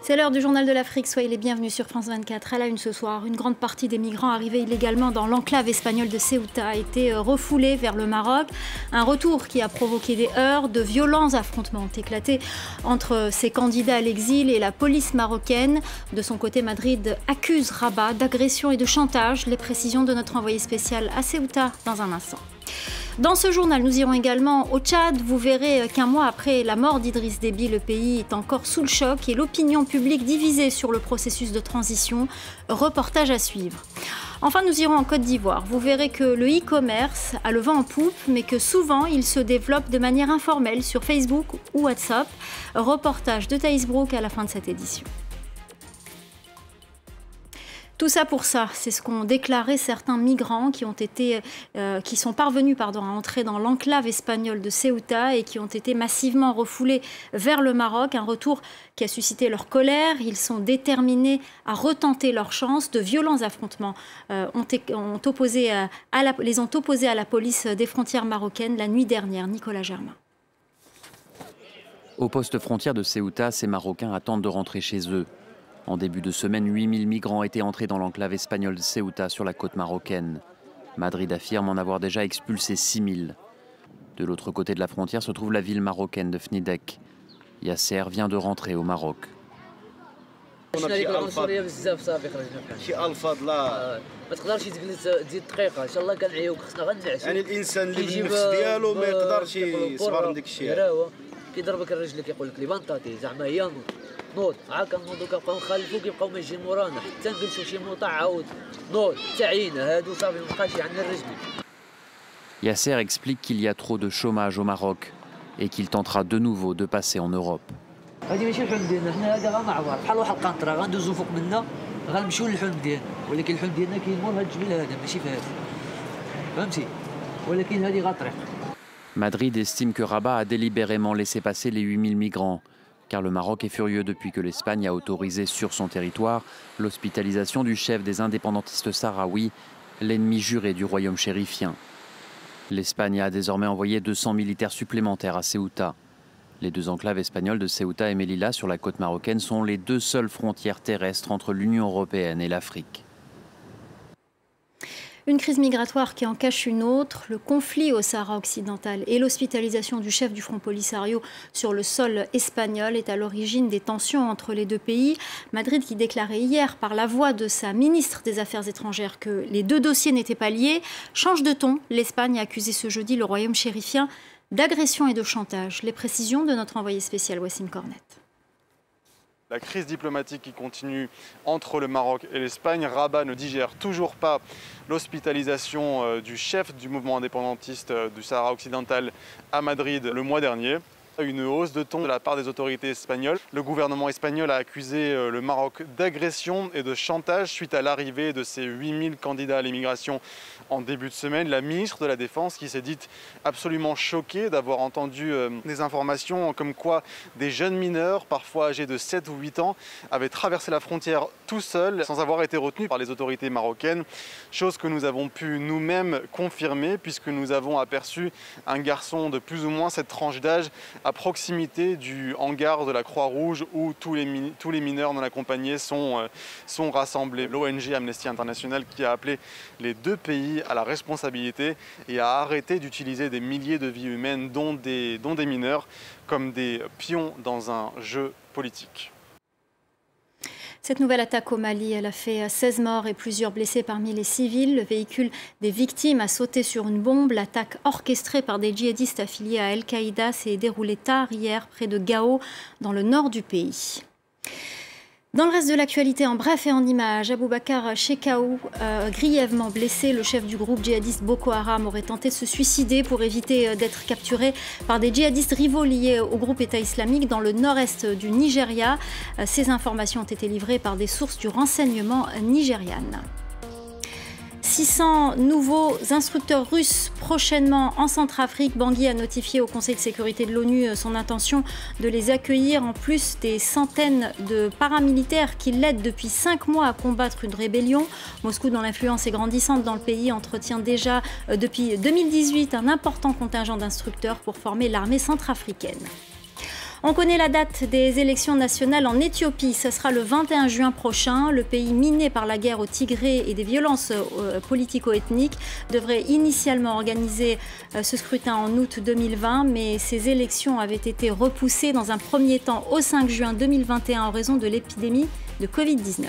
C'est l'heure du journal de l'Afrique, soyez les bienvenus sur France 24. À la une ce soir, une grande partie des migrants arrivés illégalement dans l'enclave espagnole de Ceuta a été refoulée vers le Maroc. Un retour qui a provoqué des heurts, de violents affrontements ont éclaté entre ces candidats à l'exil et la police marocaine. De son côté, Madrid accuse Rabat d'agression et de chantage. Les précisions de notre envoyé spécial à Ceuta dans un instant. Dans ce journal, nous irons également au Tchad. Vous verrez qu'un mois après la mort d'Idriss Déby, le pays est encore sous le choc et l'opinion publique divisée sur le processus de transition. Reportage à suivre. Enfin, nous irons en Côte d'Ivoire. Vous verrez que le e-commerce a le vent en poupe, mais que souvent, il se développe de manière informelle sur Facebook ou WhatsApp. Reportage de Thaïs Brook à la fin de cette édition. Tout ça pour ça, c'est ce qu'ont déclaré certains migrants qui sont parvenus à entrer dans l'enclave espagnole de Ceuta et qui ont été massivement refoulés vers le Maroc. Un retour qui a suscité leur colère. Ils sont déterminés à retenter leur chance. De violents affrontements les ont opposés à la police des frontières marocaines la nuit dernière. Nicolas Germain. Au poste frontière de Ceuta, ces Marocains attendent de rentrer chez eux. En début de semaine, 8000 migrants étaient entrés dans l'enclave espagnole de Ceuta sur la côte marocaine. Madrid affirme en avoir déjà expulsé 6000. De l'autre côté de la frontière se trouve la ville marocaine de Fnidek. Yasser vient de rentrer au Maroc. Yasser explique qu'il y a trop de chômage au Maroc et qu'il tentera de nouveau de passer en Europe. Madrid estime que Rabat a délibérément laissé passer les 8000 migrants, car le Maroc est furieux depuis que l'Espagne a autorisé sur son territoire l'hospitalisation du chef des indépendantistes sahraouis, l'ennemi juré du royaume chérifien. L'Espagne a désormais envoyé 200 militaires supplémentaires à Ceuta. Les deux enclaves espagnoles de Ceuta et Melilla sur la côte marocaine sont les deux seules frontières terrestres entre l'Union européenne et l'Afrique. Une crise migratoire qui en cache une autre, le conflit au Sahara occidental et l'hospitalisation du chef du Front Polisario sur le sol espagnol est à l'origine des tensions entre les deux pays. Madrid qui déclarait hier par la voix de sa ministre des Affaires étrangères que les deux dossiers n'étaient pas liés, change de ton. L'Espagne a accusé ce jeudi le royaume chérifien d'agression et de chantage. Les précisions de notre envoyé spécial Wassim Cornet. La crise diplomatique qui continue entre le Maroc et l'Espagne. Rabat ne digère toujours pas l'hospitalisation du chef du mouvement indépendantiste du Sahara occidental à Madrid le mois dernier. Une hausse de ton de la part des autorités espagnoles. Le gouvernement espagnol a accusé le Maroc d'agression et de chantage suite à l'arrivée de ces 8000 candidats à l'immigration en début de semaine. La ministre de la Défense qui s'est dite absolument choquée d'avoir entendu des informations comme quoi des jeunes mineurs, parfois âgés de 7 ou 8 ans, avaient traversé la frontière tout seuls sans avoir été retenus par les autorités marocaines. Chose que nous avons pu nous-mêmes confirmer puisque nous avons aperçu un garçon de plus ou moins cette tranche d'âge à proximité du hangar de la Croix-Rouge où tous les mineurs non accompagnés sont rassemblés. L'ONG Amnesty International qui a appelé les deux pays à la responsabilité et à arrêter d'utiliser des milliers de vies humaines, dont des mineurs, comme des pions dans un jeu politique. Cette nouvelle attaque au Mali, elle a fait 16 morts et plusieurs blessés parmi les civils. Le véhicule des victimes a sauté sur une bombe. L'attaque orchestrée par des djihadistes affiliés à Al-Qaïda s'est déroulée tard hier près de Gao, dans le nord du pays. Dans le reste de l'actualité, en bref et en images, Aboubacar Shekau, grièvement blessé, le chef du groupe djihadiste Boko Haram, aurait tenté de se suicider pour éviter d'être capturé par des djihadistes rivaux liés au groupe État islamique dans le nord-est du Nigeria. Ces informations ont été livrées par des sources du renseignement nigériane. 600 nouveaux instructeurs russes prochainement en Centrafrique. Bangui a notifié au Conseil de sécurité de l'ONU son intention de les accueillir, en plus des centaines de paramilitaires qui l'aident depuis 5 mois à combattre une rébellion. Moscou, dont l'influence est grandissante dans le pays, entretient déjà depuis 2018 un important contingent d'instructeurs pour former l'armée centrafricaine. On connaît la date des élections nationales en Éthiopie. Ce sera le 21 juin prochain. Le pays miné par la guerre au Tigré et des violences politico-ethniques devrait initialement organiser ce scrutin en août 2020, mais ces élections avaient été repoussées dans un premier temps au 5 juin 2021 en raison de l'épidémie de Covid-19.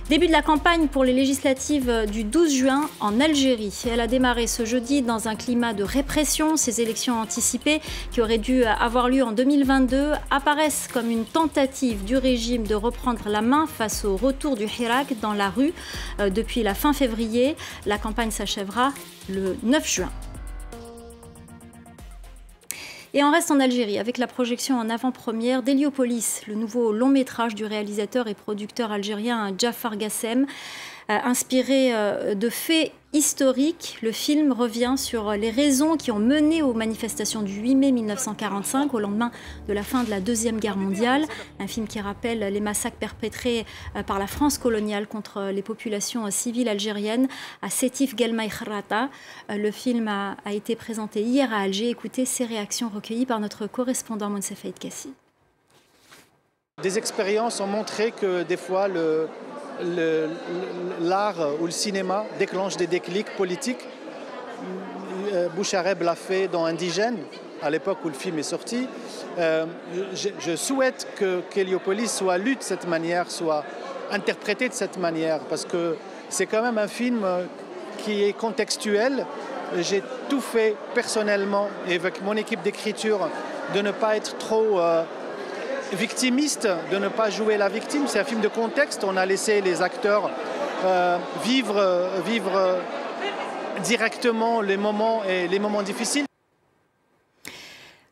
Début de la campagne pour les législatives du 12 juin en Algérie. Elle a démarré ce jeudi dans un climat de répression. Ces élections anticipées, qui auraient dû avoir lieu en 2022, apparaissent comme une tentative du régime de reprendre la main face au retour du Hirak dans la rue depuis la fin février. La campagne s'achèvera le 9 juin. Et on reste en Algérie avec la projection en avant-première d'Héliopolis, le nouveau long-métrage du réalisateur et producteur algérien Jafar Gassem. Inspiré de faits historiques, le film revient sur les raisons qui ont mené aux manifestations du 8 mai 1945, au lendemain de la fin de la Deuxième Guerre mondiale. Un film qui rappelle les massacres perpétrés par la France coloniale contre les populations civiles algériennes à Sétif Guelmaï Kharrata. Le film a été présenté hier à Alger. Écoutez ces réactions recueillies par notre correspondant Monsef Aïd Kassi. Des expériences ont montré que des fois l'art ou le cinéma déclenche des déclics politiques. Bouchareb l'a fait dans Indigène, à l'époque où le film est sorti. Je souhaite qu'Héliopolis soit lu de cette manière, soit interprété de cette manière, parce que c'est quand même un film qui est contextuel. J'ai tout fait personnellement et avec mon équipe d'écriture de ne pas être trop victimiste, de ne pas jouer la victime. C'est un film de contexte. On a laissé les acteurs vivre directement les moments difficiles.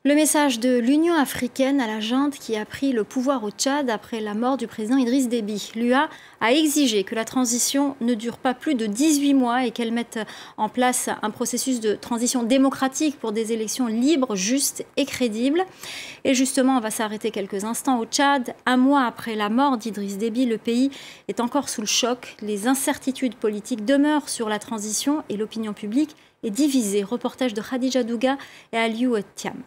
Le message de l'Union africaine à la junte qui a pris le pouvoir au Tchad après la mort du président Idriss Déby. L'UA a exigé que la transition ne dure pas plus de 18 mois et qu'elle mette en place un processus de transition démocratique pour des élections libres, justes et crédibles. Et justement, on va s'arrêter quelques instants au Tchad. Un mois après la mort d'Idriss Déby, le pays est encore sous le choc. Les incertitudes politiques demeurent sur la transition et l'opinion publique est divisée. Reportage de Khadija Douga et Aliou Thiam.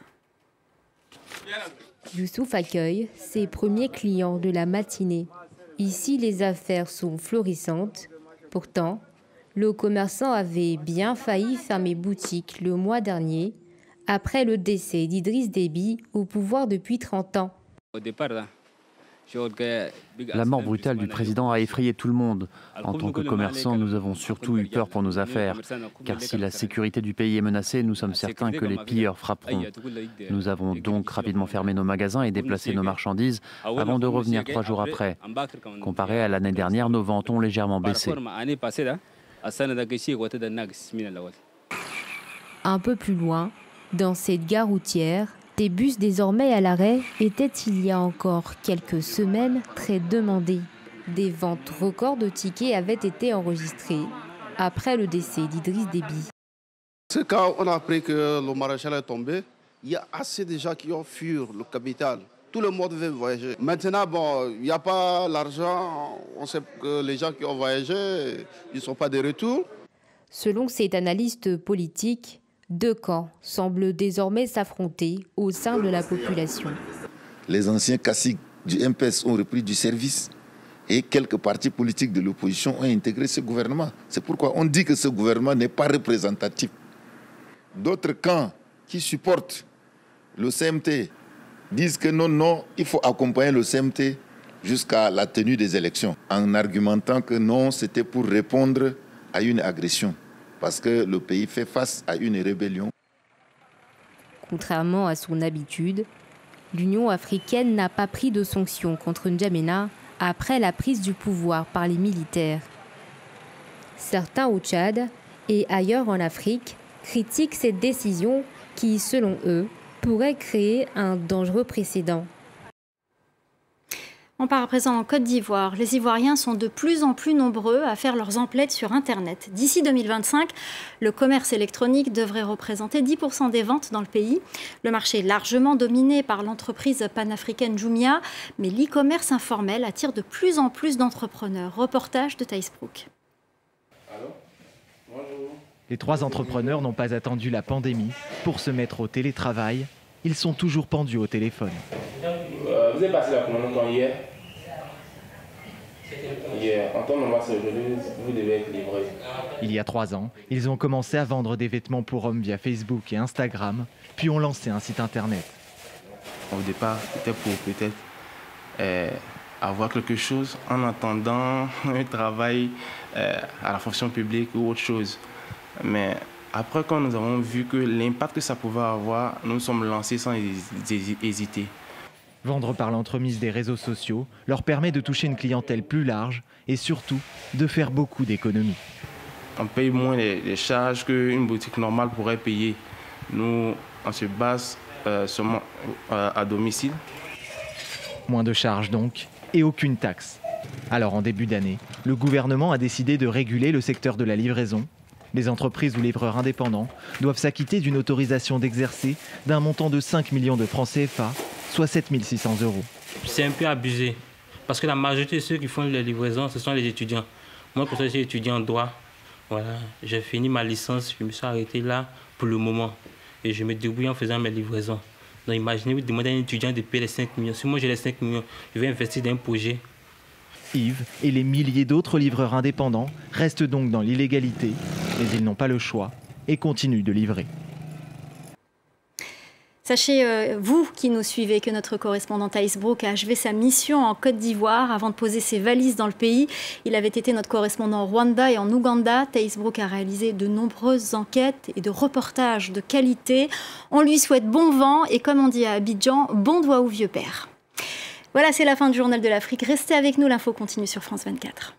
Youssouf accueille ses premiers clients de la matinée. Ici, les affaires sont florissantes. Pourtant, le commerçant avait bien failli fermer boutique le mois dernier, après le décès d'Idriss Déby au pouvoir depuis 30 ans. Au départ, la mort brutale du président a effrayé tout le monde. En tant que commerçants, nous avons surtout eu peur pour nos affaires. Car si la sécurité du pays est menacée, nous sommes certains que les pilleurs frapperont. Nous avons donc rapidement fermé nos magasins et déplacé nos marchandises avant de revenir 3 jours après. Comparé à l'année dernière, nos ventes ont légèrement baissé. Un peu plus loin, dans cette gare routière, des bus désormais à l'arrêt étaient il y a encore quelques semaines très demandés. Des ventes records de tickets avaient été enregistrées après le décès d'Idriss Déby. C'est quand on a appris que le maréchal est tombé, il y a assez de gens qui ont fui le capital. Tout le monde veut voyager. Maintenant, il n'y a pas l'argent. On sait que les gens qui ont voyagé, ils ne sont pas de retour. Selon cet analyste politique, 2 camps semblent désormais s'affronter au sein de la population. Les anciens caciques du MPS ont repris du service et quelques partis politiques de l'opposition ont intégré ce gouvernement. C'est pourquoi on dit que ce gouvernement n'est pas représentatif. D'autres camps qui supportent le CMT disent que non, il faut accompagner le CMT jusqu'à la tenue des élections, en argumentant que non, c'était pour répondre à une agression. Parce que le pays fait face à une rébellion. Contrairement à son habitude, l'Union africaine n'a pas pris de sanctions contre N'Djamena après la prise du pouvoir par les militaires. Certains au Tchad et ailleurs en Afrique critiquent cette décision qui, selon eux, pourrait créer un dangereux précédent. On part à présent en Côte d'Ivoire. Les Ivoiriens sont de plus en plus nombreux à faire leurs emplettes sur Internet. D'ici 2025, le commerce électronique devrait représenter 10% des ventes dans le pays. Le marché est largement dominé par l'entreprise panafricaine Jumia, mais l'e-commerce informel attire de plus en plus d'entrepreneurs. Reportage de Thaïs Brook. Les 3 entrepreneurs n'ont pas attendu la pandémie pour se mettre au télétravail ils sont toujours pendus au téléphone. Vous avez passé la commande quand hier? Hier, en temps normal, aujourd'hui, vous devez être livré. Il y a 3 ans, ils ont commencé à vendre des vêtements pour hommes via Facebook et Instagram, puis ont lancé un site internet. Au départ, c'était pour peut-être avoir quelque chose en attendant un travail à la fonction publique ou autre chose. Mais après, quand nous avons vu que l'impact que ça pouvait avoir, nous nous sommes lancés sans hésiter. Vendre par l'entremise des réseaux sociaux leur permet de toucher une clientèle plus large et surtout de faire beaucoup d'économies. On paye moins les charges qu'une boutique normale pourrait payer. Nous, on se base seulement à domicile. Moins de charges donc et aucune taxe. Alors en début d'année, le gouvernement a décidé de réguler le secteur de la livraison. Les entreprises ou livreurs indépendants doivent s'acquitter d'une autorisation d'exercer d'un montant de 5 millions de francs CFA, soit 7 600 €. C'est un peu abusé, parce que la majorité de ceux qui font les livraisons, ce sont les étudiants. Moi, pour ça, je suis étudiant en droit. Voilà, j'ai fini ma licence, je me suis arrêté là pour le moment. Et je me débrouille en faisant mes livraisons. Donc imaginez, vous demandez à un étudiant de payer les 5 millions. Si moi j'ai les 5 millions, je vais investir dans un projet. Yves et les milliers d'autres livreurs indépendants restent donc dans l'illégalité, mais ils n'ont pas le choix et continuent de livrer. Sachez, vous qui nous suivez, que notre correspondant Thaïs Brook a achevé sa mission en Côte d'Ivoire avant de poser ses valises dans le pays. Il avait été notre correspondant au Rwanda et en Ouganda. Thaïs Brook a réalisé de nombreuses enquêtes et de reportages de qualité. On lui souhaite bon vent et, comme on dit à Abidjan, bon doigt au vieux père. Voilà, c'est la fin du Journal de l'Afrique. Restez avec nous, l'info continue sur France 24.